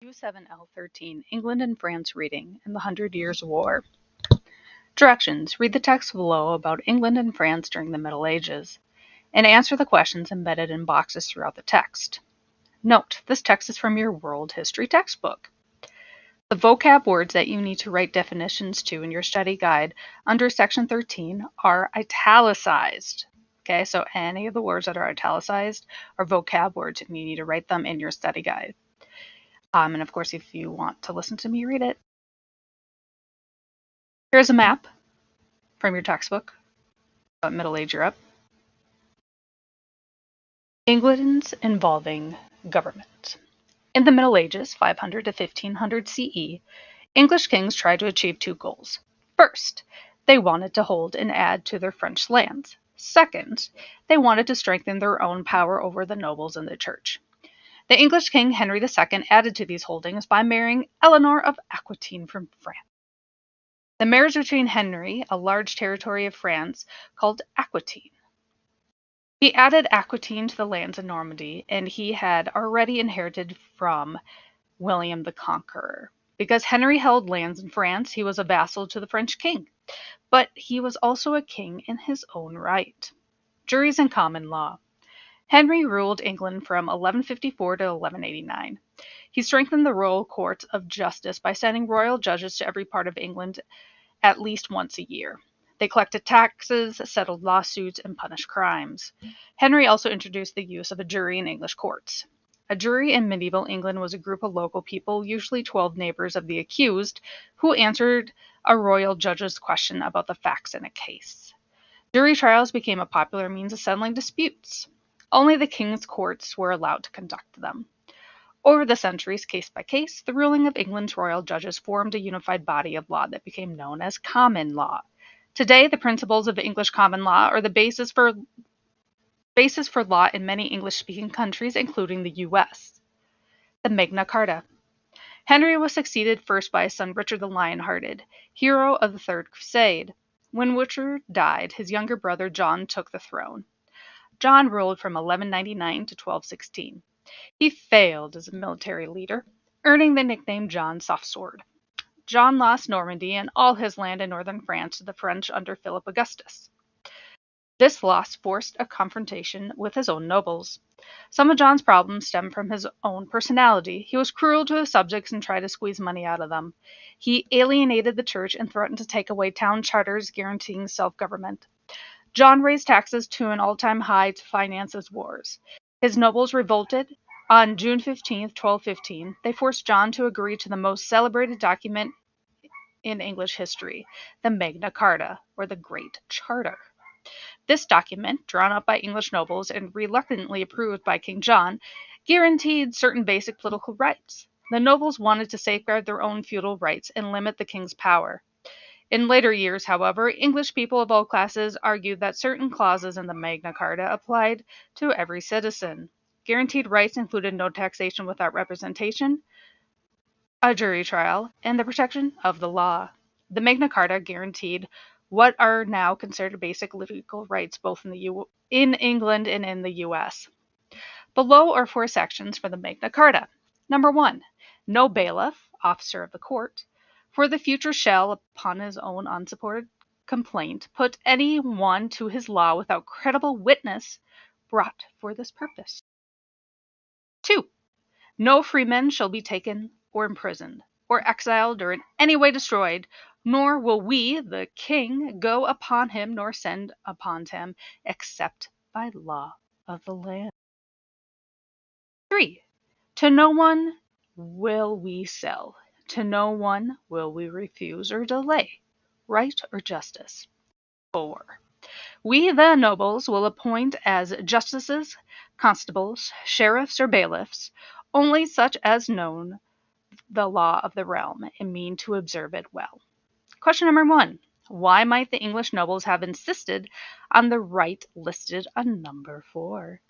U7-L13, England and France reading in the Hundred Years' War. Directions: read the text below about England and France during the Middle Ages, and answer the questions embedded in boxes throughout the text. Note, this text is from your world history textbook. The vocab words that you need to write definitions to in your study guide under section 13 are italicized. Okay, so any of the words that are italicized are vocab words, and you need to write them in your study guide. And of course, if you want to listen to me read it. Here's a map from your textbook about Middle Age Europe. England's involving government. In the Middle Ages, 500 to 1500 CE, English kings tried to achieve two goals. First, they wanted to hold and add to their French lands. Second, they wanted to strengthen their own power over the nobles and the church. The English king Henry II added to these holdings by marrying Eleanor of Aquitaine from France. The marriage between Henry, a large territory of France, called Aquitaine. He added Aquitaine to the lands of Normandy, and he had already inherited from William the Conqueror. Because Henry held lands in France, he was a vassal to the French king, but he was also a king in his own right. Juries and common law. Henry ruled England from 1154 to 1189. He strengthened the royal courts of justice by sending royal judges to every part of England at least once a year. They collected taxes, settled lawsuits, and punished crimes. Henry also introduced the use of a jury in English courts. A jury in medieval England was a group of local people, usually 12 neighbors of the accused, who answered a royal judge's question about the facts in a case. Jury trials became a popular means of settling disputes. Only the king's courts were allowed to conduct them. Over the centuries, case by case, the ruling of England's royal judges formed a unified body of law that became known as common law. Today, the principles of English common law are the basis for law in many English-speaking countries, including the U.S. The Magna Carta. Henry was succeeded first by his son Richard the Lionhearted, hero of the Third Crusade. When Richard died, his younger brother John took the throne. John ruled from 1199 to 1216. He failed as a military leader, earning the nickname John Softsword. John lost Normandy and all his land in northern France to the French under Philip Augustus. This loss forced a confrontation with his own nobles. Some of John's problems stemmed from his own personality. He was cruel to his subjects and tried to squeeze money out of them. He alienated the church and threatened to take away town charters guaranteeing self-government. John raised taxes to an all-time high to finance his wars. His nobles revolted. On June 15, 1215, they forced John to agree to the most celebrated document in English history, the Magna Carta, or the Great Charter. This document, drawn up by English nobles and reluctantly approved by King John, guaranteed certain basic political rights. The nobles wanted to safeguard their own feudal rights and limit the king's power. In later years, however, English people of all classes argued that certain clauses in the Magna Carta applied to every citizen. Guaranteed rights included no taxation without representation, a jury trial, and the protection of the law. The Magna Carta guaranteed what are now considered basic legal rights both in England and in the U.S. Below are 4 sections for the Magna Carta. Number 1. No bailiff, officer of the court, for the future shall, upon his own unsupported complaint, put any one to his law without credible witness brought for this purpose. 2. No freeman shall be taken or imprisoned, or exiled, or in any way destroyed, nor will we, the king, go upon him nor send upon him, except by law of the land. 3. To no one will we sell, to no one will we refuse or delay right or justice. 4. We, the nobles, will appoint as justices, constables, sheriffs, or bailiffs, only such as know the law of the realm and mean to observe it well. Question number 1. Why might the English nobles have insisted on the right listed on number 4?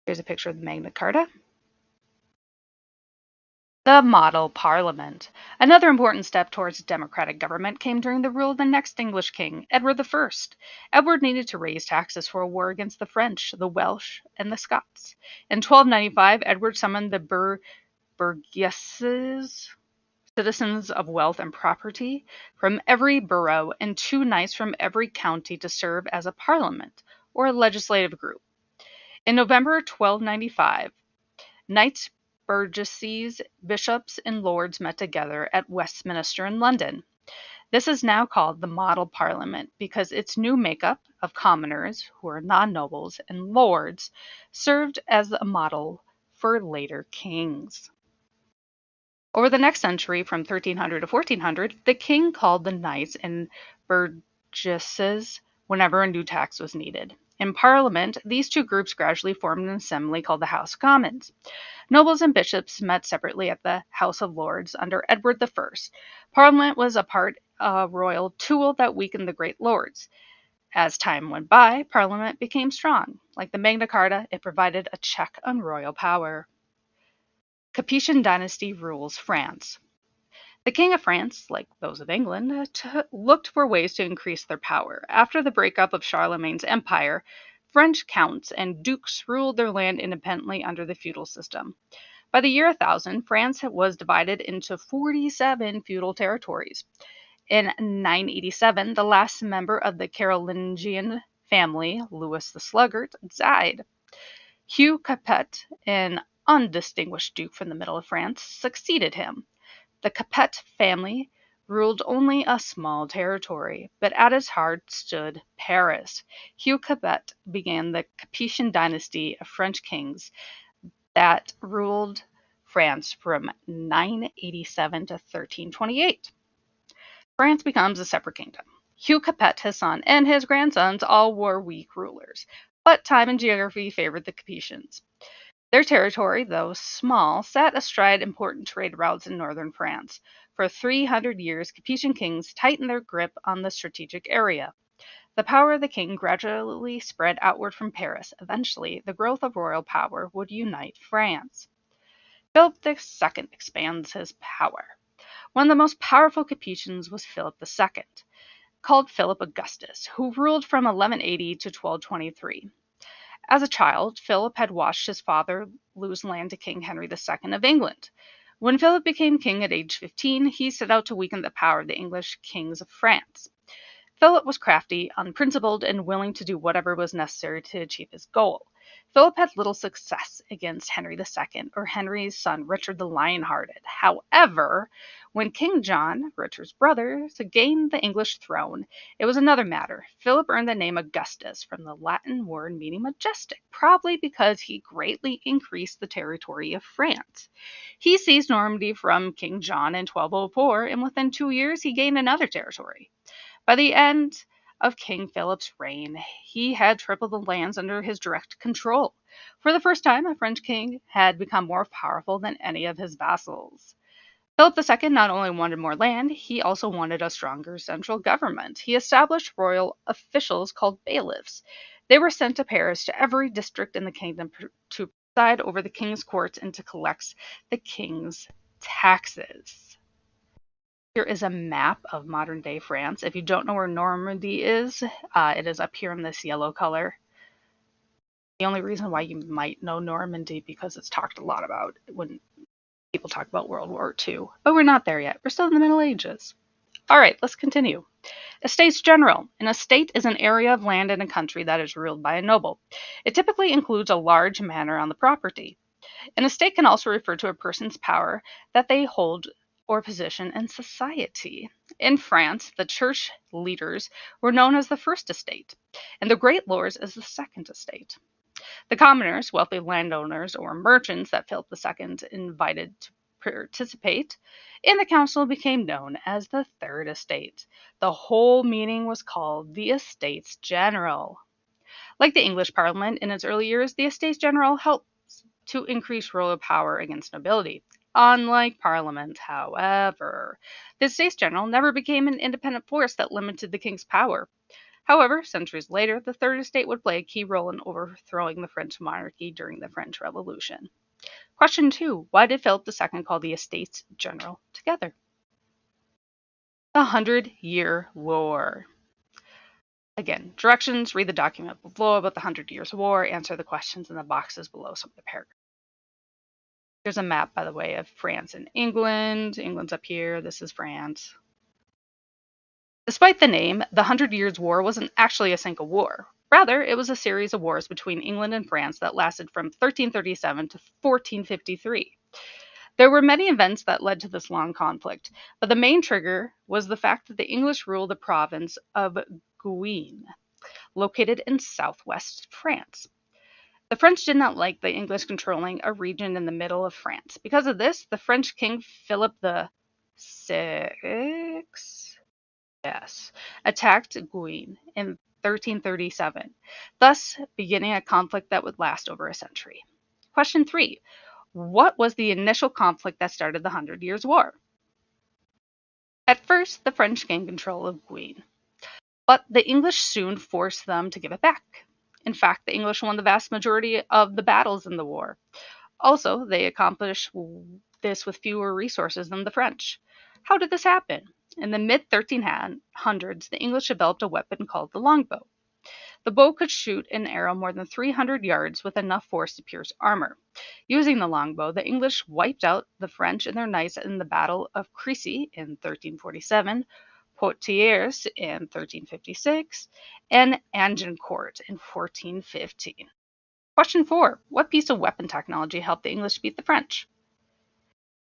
Here's a picture of the Magna Carta. The model parliament. Another important step towards democratic government came during the rule of the next English king, Edward I. Edward needed to raise taxes for a war against the French, the Welsh, and the Scots. In 1295, Edward summoned the burgesses, citizens of wealth and property, from every borough and 2 knights from every county to serve as a parliament, or a legislative group. In November 1295, knights, burgesses, bishops, and lords met together at Westminster in London. This is now called the Model Parliament because its new makeup of commoners, who are non-nobles, and lords served as a model for later kings. Over the next century, from 1300 to 1400, the king called the knights and burgesses whenever a new tax was needed. In Parliament, these two groups gradually formed an assembly called the House of Commons. Nobles and bishops met separately at the House of Lords under Edward I. Parliament was a royal tool that weakened the great lords. As time went by, Parliament became strong. Like the Magna Carta, it provided a check on royal power. Capetian dynasty rules France. The King of France, like those of England, looked for ways to increase their power. After the breakup of Charlemagne's empire, French counts and dukes ruled their land independently under the feudal system. By the year 1000, France was divided into 47 feudal territories. In 987, the last member of the Carolingian family, Louis the Sluggard, died. Hugh Capet, an undistinguished duke from the middle of France, succeeded him. The Capet family ruled only a small territory, but at its heart stood Paris. Hugh Capet began the Capetian dynasty of French kings that ruled France from 987 to 1328. France becomes a separate kingdom. Hugh Capet, his son, and his grandsons all were weak rulers, but time and geography favored the Capetians. Their territory, though small, sat astride important trade routes in northern France. For 300 years, Capetian kings tightened their grip on the strategic area. The power of the king gradually spread outward from Paris. Eventually, the growth of royal power would unite France. Philip II expands his power. One of the most powerful Capetians was Philip II, called Philip Augustus, who ruled from 1180 to 1223. As a child, Philip had watched his father lose land to King Henry II of England. When Philip became king at age 15, he set out to weaken the power of the English kings of France. Philip was crafty, unprincipled, and willing to do whatever was necessary to achieve his goal. Philip had little success against Henry II or Henry's son Richard the Lionhearted. However, when King John, Richard's brother, gained the English throne, it was another matter. Philip earned the name Augustus from the Latin word meaning majestic, probably because he greatly increased the territory of France. He seized Normandy from King John in 1204, and within 2 years he gained another territory. By the end of King Philip's reign, he had tripled the lands under his direct control. For the first time, a French king had become more powerful than any of his vassals. Philip II not only wanted more land, he also wanted a stronger central government. He established royal officials called bailiffs. They were sent to Paris to every district in the kingdom to preside over the king's courts and to collect the king's taxes. Here is a map of modern-day France. If you don't know where Normandy is, it is up here in this yellow color. The only reason why you might know Normandy because it's talked a lot about when people talk about World War II. But we're not there yet. We're still in the Middle Ages. All right, let's continue. Estates General. An estate is an area of land in a country that is ruled by a noble. It typically includes a large manor on the property. An estate can also refer to a person's power that they hold or position in society. In France, the church leaders were known as the first estate, and the great lords as the second estate. The commoners, wealthy landowners or merchants that Philip II invited to participate in the council became known as the third estate. The whole meeting was called the Estates General. Like the English Parliament in its early years, the Estates General helped to increase royal power against nobility. Unlike Parliament, however, the States General never became an independent force that limited the king's power. However, centuries later, the Third Estate would play a key role in overthrowing the French monarchy during the French Revolution. Question 2. Why did Philip II call the Estates General together? The 100-Year War. Again, directions, read the document below about the 100 Years' War, answer the questions in the boxes below some of the paragraphs. Here's a map, by the way, of France and England. England's up here, this is France. Despite the name, the 100 Years' War wasn't actually a single war. Rather, it was a series of wars between England and France that lasted from 1337 to 1453. There were many events that led to this long conflict, but the main trigger was the fact that the English ruled the province of Guyenne, located in southwest France. The French did not like the English controlling a region in the middle of France. Because of this, the French king Philip VI attacked Guyenne in 1337, thus beginning a conflict that would last over a century. Question 3. What was the initial conflict that started the 100 Years' War? At first, the French gained control of Guyenne, but the English soon forced them to give it back. In fact, the English won the vast majority of the battles in the war. Also, they accomplished this with fewer resources than the French. How did this happen? In the mid-1300s, the English developed a weapon called the longbow. The bow could shoot an arrow more than 300 yards with enough force to pierce armor. Using the longbow, the English wiped out the French and their knights in the Battle of Crécy in 1347, Poitiers in 1356, and Agincourt in 1415. Question 4. What piece of weapon technology helped the English beat the French?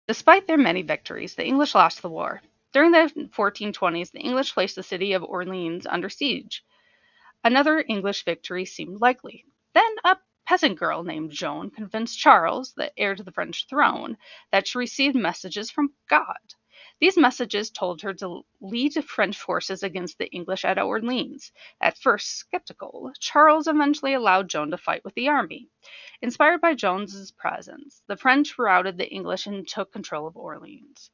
Despite their many victories, the English lost the war. During the 1420s, the English placed the city of Orleans under siege. Another English victory seemed likely. Then a peasant girl named Joan convinced Charles, the heir to the French throne, that she received messages from God. These messages told her to lead French forces against the English at Orleans. At first skeptical, Charles eventually allowed Joan to fight with the army. Inspired by Joan's presence, the French routed the English and took control of Orleans.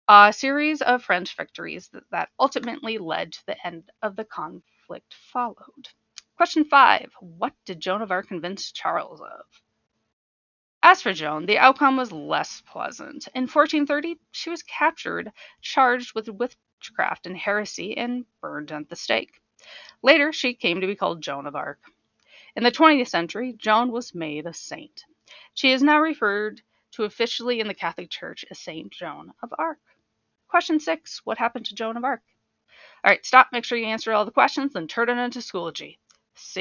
A series of French victories that ultimately led to the end of the conflict followed. Question 5. What did Joan of Arc convince Charles of? As for Joan, the outcome was less pleasant. In 1430, she was captured, charged with witchcraft and heresy, and burned at the stake. Later, she came to be called Joan of Arc. In the 20th century, Joan was made a saint. She is now referred to officially in the Catholic Church as Saint Joan of Arc. Question 6. What happened to Joan of Arc? All right, stop. Make sure you answer all the questions, then turn it into Schoology. See